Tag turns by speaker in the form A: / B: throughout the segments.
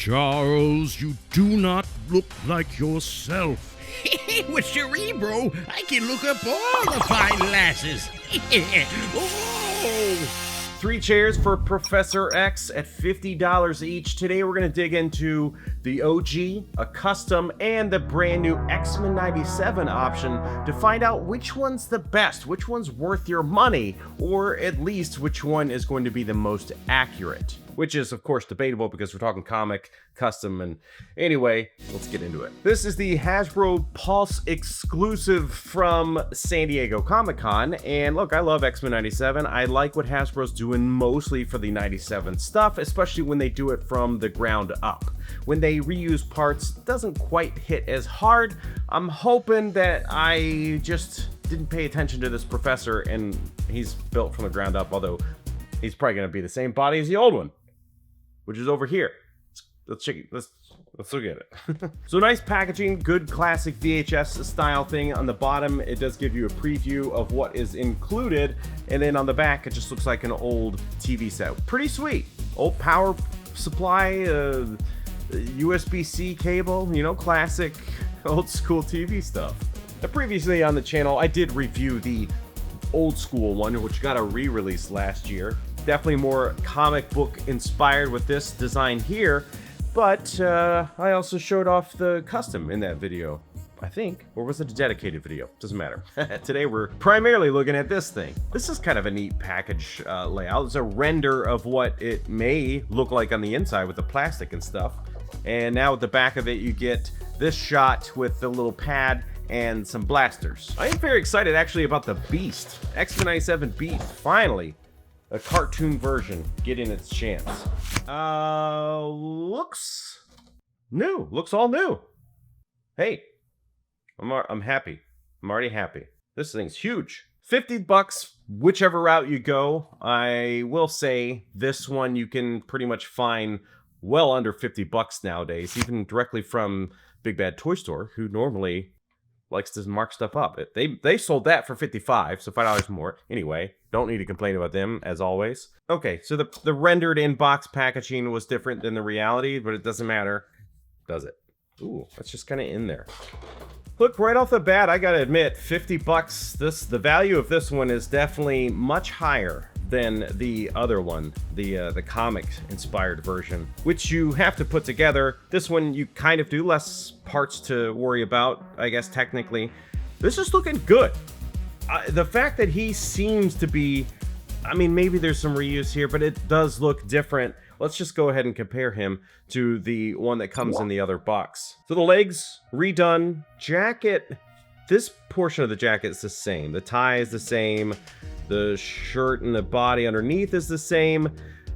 A: Charles, you do not look like yourself.
B: With Cerebro, I can look up all the fine lasses. Oh!
C: 3 chairs for Professor X at $50 each. Today we're going to dig into the OG, a custom, and the brand new X-Men 97 option to find out which one's the best, which one's worth your money, or at least which one is going to be the most accurate. Which is, of course, debatable because we're talking comic, custom, and anyway, let's get into it. This is the Hasbro Pulse exclusive from San Diego Comic-Con, and look, I love X-Men 97. I like what Hasbro's doing mostly for the 97 stuff, especially when they do it from the ground up. When they reuse parts, it doesn't quite hit as hard. I'm hoping that I just didn't pay attention to this professor, and he's built from the ground up, although he's probably going to be the same body as the old one, which is over here. Let's check it. Let's look at it. So nice packaging, good classic VHS style thing. On the bottom, it does give you a preview of what is included, and then on the back, it just looks like an old TV set. Pretty sweet. Old power supply, USB-C cable, you know, classic old school TV stuff. Now, previously on the channel, I did review the old school one, which got a re-release last year. Definitely more comic book inspired with this design here, but I also showed off the custom in that video, I think, or was it a dedicated video? Doesn't matter. Today we're primarily looking at this thing. This is kind of a neat package layout. It's a render of what it may look like on the inside with the plastic and stuff. And now at the back of it, you get this shot with the little pad and some blasters. I am very excited actually about the Beast. X-Men 97 Beast, finally. A cartoon version getting its chance. Looks new. Looks all new. Hey, I'm happy. I'm already happy. This thing's huge. $50, whichever route you go. I will say this one you can pretty much find well under $50 nowadays, even directly from Big Bad Toy Store, who normally likes to mark stuff up. They sold that for $55, so $5 more. Anyway, don't need to complain about them, as always. Okay, so the rendered in-box packaging was different than the reality, but it doesn't matter, does it? Ooh, that's just kind of in there. Look, right off the bat, I gotta admit, $50, the value of this one is definitely much higher than the other one, the comic-inspired version, which you have to put together. This one, you kind of do less parts to worry about, I guess, technically. This is looking good. The fact that he seems to be, I mean, maybe there's some reuse here, but it does look different. Let's just go ahead and compare him to the one that comes in the other box. So the legs, redone. Jacket, this portion of the jacket is the same. The tie is the same. The shirt and the body underneath is the same.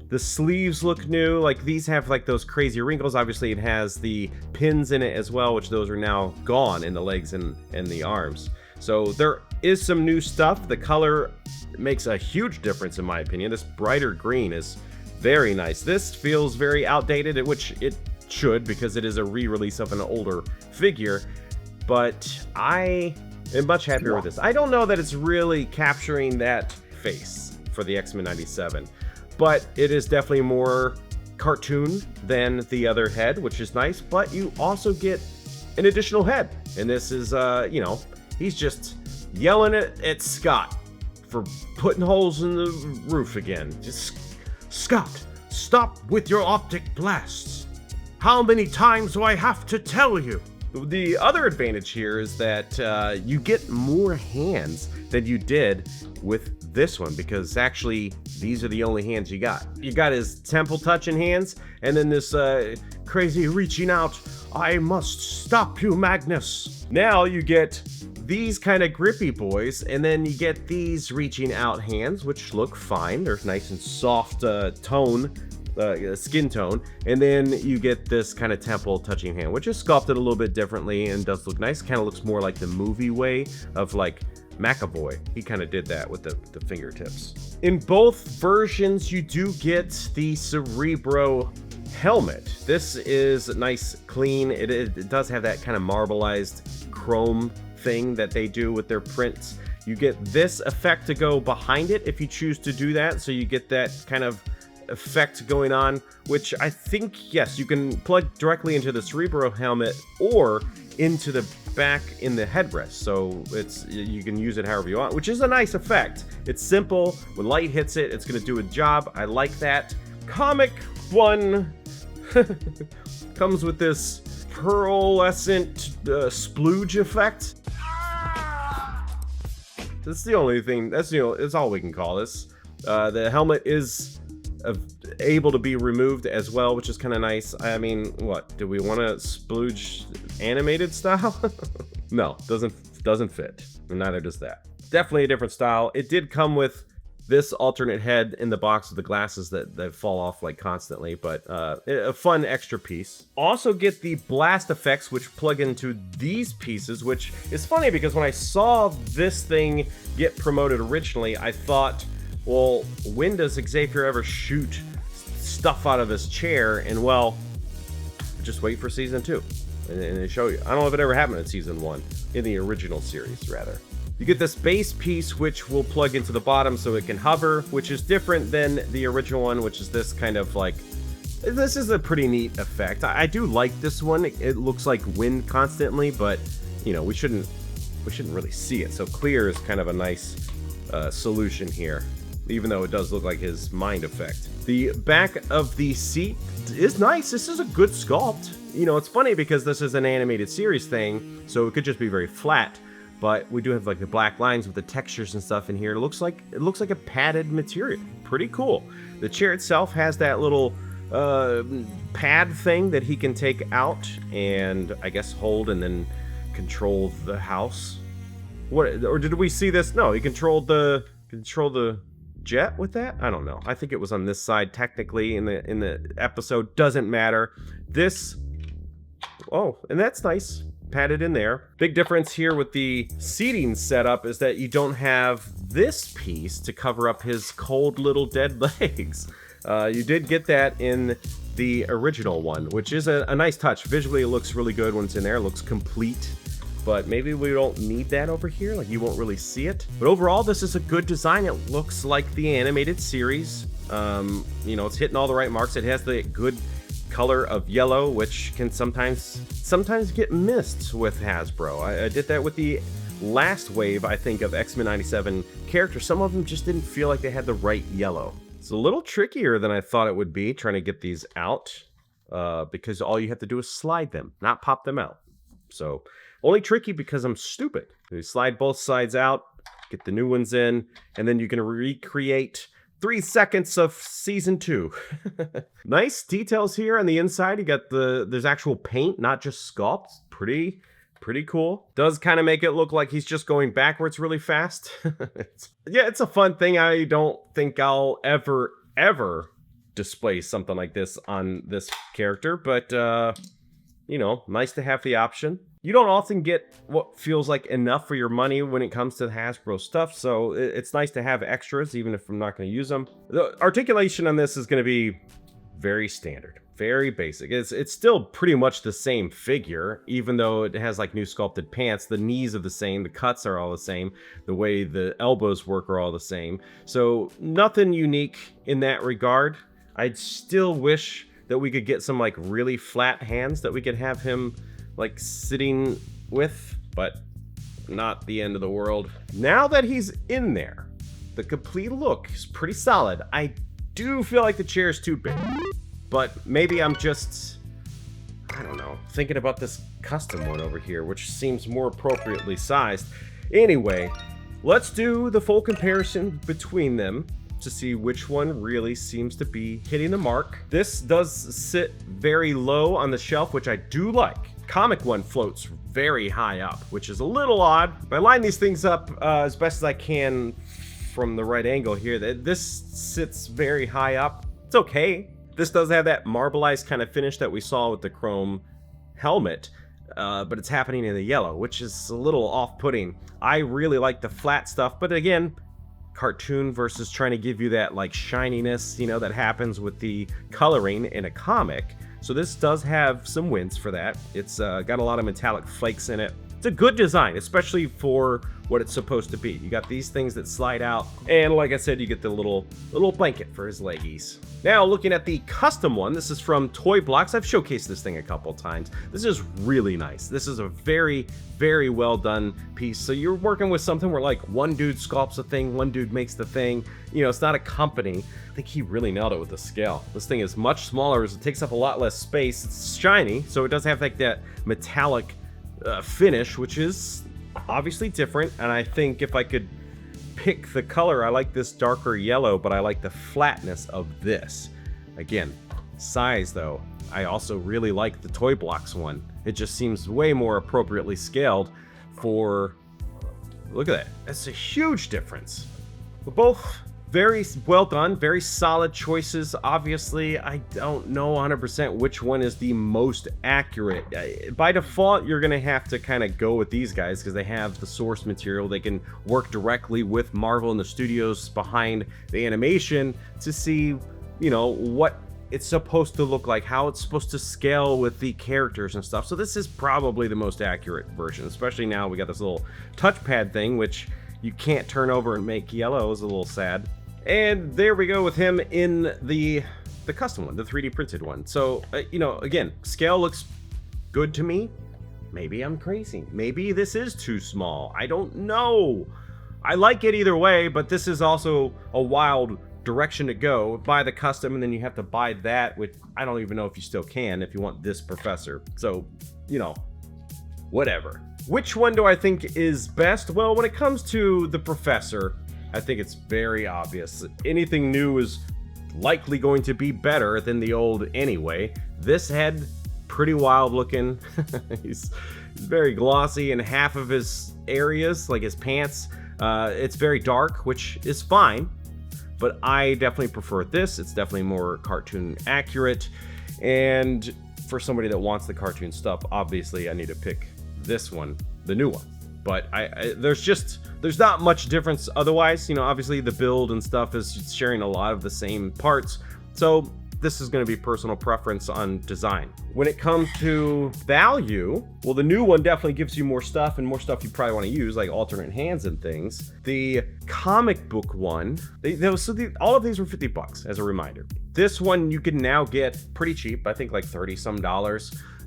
C: The sleeves look new. Like, these have like those crazy wrinkles. Obviously, it has the pins in it as well, which those are now gone in the legs and the arms. So there is some new stuff. The color makes a huge difference in my opinion. This brighter green is very nice. This feels very outdated, which it should because it is a re-release of an older figure. But I am much happier with this. I don't know that it's really capturing that face for the X-Men 97, but it is definitely more cartoon than the other head, which is nice, but you also get an additional head. And this is, you know, he's just yelling at Scott for putting holes in the roof again. Just, Scott, stop with your optic blasts. How many times do I have to tell you? The other advantage here is that you get more hands than you did with this one, because actually these are the only hands you got. You got his temple touching hands, and then this crazy reaching out, I must stop you, Magnus. Now you get these kind of grippy boys, and then you get these reaching out hands, which look fine. They're nice and soft tone. Skin tone, and then you get this kind of temple touching hand, which is sculpted a little bit differently and does look nice. Kind of looks more like the movie way of like McAvoy. He kind of did that with the fingertips. In both versions, you do get the Cerebro helmet. This is nice, clean. It does have that kind of marbleized chrome thing that they do with their prints. You get this effect to go behind it if you choose to do that, so you get that kind of effect going on, which I think, yes, you can plug directly into the Cerebro helmet or into the back in the headrest. So you can use it however you want, which is a nice effect. It's simple. When light hits it, it's going to do a job. I like that. Comic one comes with this pearlescent splooge effect. That's the only thing. That's all we can call this. The helmet is able to be removed as well, which is kind of nice. I mean, what do we want to splooge animated style? No, doesn't fit, and neither does that. Definitely a different style. It did come with this alternate head in the box with the glasses that fall off like constantly, but a fun extra piece. Also get the blast effects, which plug into these pieces, which is funny because when I saw this thing get promoted originally, I thought, well, when does Xavier ever shoot stuff out of his chair? And well, just wait for season 2 and they show you. I don't know if it ever happened in season 1, in the original series rather. You get this base piece, which will plug into the bottom so it can hover, which is different than the original one, which is this kind of like, this is a pretty neat effect. I do like this one. It looks like wind constantly, but you know, we shouldn't really see it. So clear is kind of a nice solution here, even though it does look like his mind effect. The back of the seat is nice. This is a good sculpt. You know, it's funny because this is an animated series thing, so it could just be very flat. But we do have like the black lines with the textures and stuff in here. It looks like a padded material. Pretty cool. The chair itself has that little pad thing that he can take out and I guess hold and then control the house. What, or did we see this? No, he control the jet with that? I don't know. I think it was on this side technically in the episode. Doesn't matter. This, oh, and that's nice. Padded in there. Big difference here with the seating setup is that you don't have this piece to cover up his cold little dead legs. You did get that in the original one, which is a nice touch. Visually, it looks really good when it's in there. It looks complete, but maybe we don't need that over here. Like, you won't really see it. But overall, this is a good design. It looks like the animated series. You know, it's hitting all the right marks. It has the good color of yellow, which can sometimes get missed with Hasbro. I did that with the last wave, I think, of X-Men 97 characters. Some of them just didn't feel like they had the right yellow. It's a little trickier than I thought it would be trying to get these out, because all you have to do is slide them, not pop them out. So only tricky because I'm stupid. You slide both sides out, get the new ones in, and then you can recreate 3 seconds of season 2. Nice details here on the inside. You got there's actual paint, not just sculpt. Pretty cool. Does kind of make it look like he's just going backwards really fast. Yeah, it's a fun thing. I don't think I'll ever display something like this on this character, but you know, nice to have the option. You don't often get what feels like enough for your money when it comes to Hasbro stuff, so it's nice to have extras, even if I'm not going to use them. The articulation on this is going to be very standard, very basic. It's still pretty much the same figure, even though it has like new sculpted pants. The knees are the same, the cuts are all the same, the way the elbows work are all the same. So nothing unique in that regard. I'd still wish that we could get some like really flat hands that we could have him like sitting with, but not the end of the world. Now that he's in there, the complete look is pretty solid. I do feel like the chair is too big, but maybe I'm just, I don't know, thinking about this custom one over here, which seems more appropriately sized. Anyway, let's do the full comparison between them to see which one really seems to be hitting the mark. This does sit very low on the shelf, which I do like. Comic one floats very high up, which is a little odd. If I line these things up as best as I can from the right angle here, this sits very high up. It's okay. This does have that marbleized kind of finish that we saw with the chrome helmet, but it's happening in the yellow, which is a little off-putting. I really like the flat stuff, but again, cartoon versus trying to give you that like shininess, you know, that happens with the coloring in a comic. So this does have some wins for that. It's got a lot of metallic flakes in it. It's a good design, especially for what it's supposed to be. You got these things that slide out, and like I said, you get the little blanket for his leggies. Now, looking at the custom one, this is from Toy Blocks. I've showcased this thing a couple times. This is really nice. This is a very, very well done piece. So you're working with something where like one dude sculpts a thing, one dude makes the thing. You know, it's not a company. I think he really nailed it with the scale. This thing is much smaller, it takes up a lot less space. It's shiny, so it does have like that metallic finish, which is obviously different. And I think if I could pick the color, I like this darker yellow, but I like the flatness of this. Again, size though, I also really like the Toy Blocks one. It just seems way more appropriately scaled for, look at that, that's a huge difference. We're both very well done, very solid choices. Obviously, I don't know 100% which one is the most accurate. By default, you're going to have to kind of go with these guys because they have the source material. They can work directly with Marvel and the studios behind the animation to see, you know, what it's supposed to look like, how it's supposed to scale with the characters and stuff. So this is probably the most accurate version, especially now we got this little touchpad thing, which you can't turn over and make yellow. Is a little sad. And there we go with him in the custom one, the 3D printed one. So, you know, again, scale looks good to me. Maybe I'm crazy. Maybe this is too small. I don't know. I like it either way, but this is also a wild direction to go. Buy the custom, and then you have to buy that, which I don't even know if you still can if you want this Professor. So, you know, whatever. Which one do I think is best? Well, when it comes to the Professor, I think it's very obvious. Anything new is likely going to be better than the old anyway. This head, pretty wild looking. He's very glossy in half of his areas, like his pants. It's very dark, which is fine, but I definitely prefer this. It's definitely more cartoon accurate. And for somebody that wants the cartoon stuff, obviously I need to pick this one, the new one. But there's not much difference otherwise. You know, obviously the build and stuff is sharing a lot of the same parts. So this is going to be personal preference on design. When it comes to value, well, the new one definitely gives you more stuff, and more stuff you probably want to use, like alternate hands and things. The comic book one, all of these were $50 as a reminder. This one you can now get pretty cheap, I think like $30 some.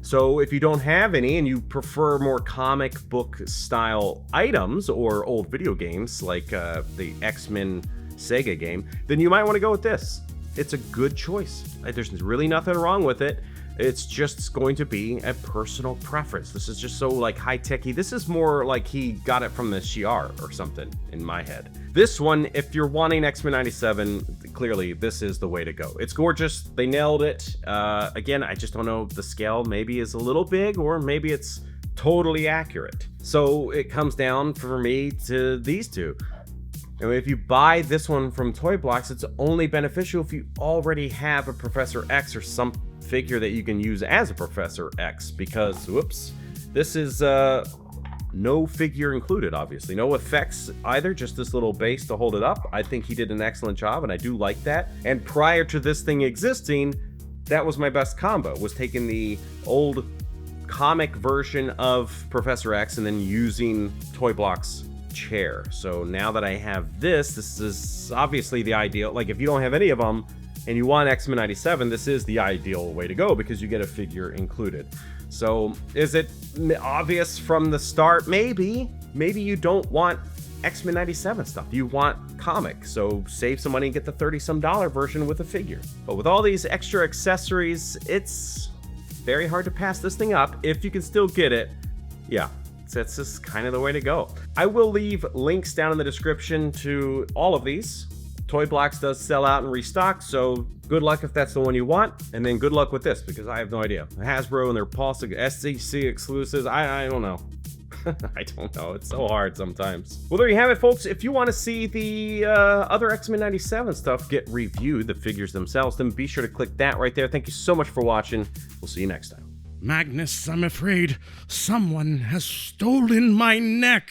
C: So if you don't have any and you prefer more comic book style items or old video games like the X-Men Sega game, then you might want to go with this. It's a good choice. There's really nothing wrong with it. It's just going to be a personal preference. This is just so like high-techy. This is more like he got it from the Shi'ar or something in my head. This one, if you're wanting X-Men 97, clearly this is the way to go. It's gorgeous. They nailed it. Again, I just don't know. The scale maybe is a little big, or maybe it's totally accurate. So it comes down for me to these two. And if you buy this one from Toy Blocks, it's only beneficial if you already have a Professor X or some figure that you can use as a Professor X, because, whoops, this is no figure included, obviously. No effects either, just this little base to hold it up. I think he did an excellent job, and I do like that. And prior to this thing existing, that was my best combo, was taking the old comic version of Professor X and then using Toy Blocks chair. So now that I have this is obviously the ideal. Like, if you don't have any of them and you want X-Men 97, this is the ideal way to go because you get a figure included. So is it obvious from the start? Maybe you don't want X-Men 97 stuff. You want comic. So save some money and get the $30 some version with a figure. But with all these extra accessories, it's very hard to pass this thing up. If you can still get it, yeah, that's just kind of the way to go. I will leave links down in the description to all of these. Toy Blocks does sell out and restock, so good luck if that's the one you want, and then good luck with this, because I have no idea. Hasbro and their Pulse SCC exclusives, I don't know. I don't know, it's so hard sometimes. Well, there you have it, folks. If you want to see the other X-Men 97 stuff get reviewed, the figures themselves, then be sure to click that right there. Thank you so much for watching. We'll see you next time.
A: Magnus, I'm afraid someone has stolen my neck.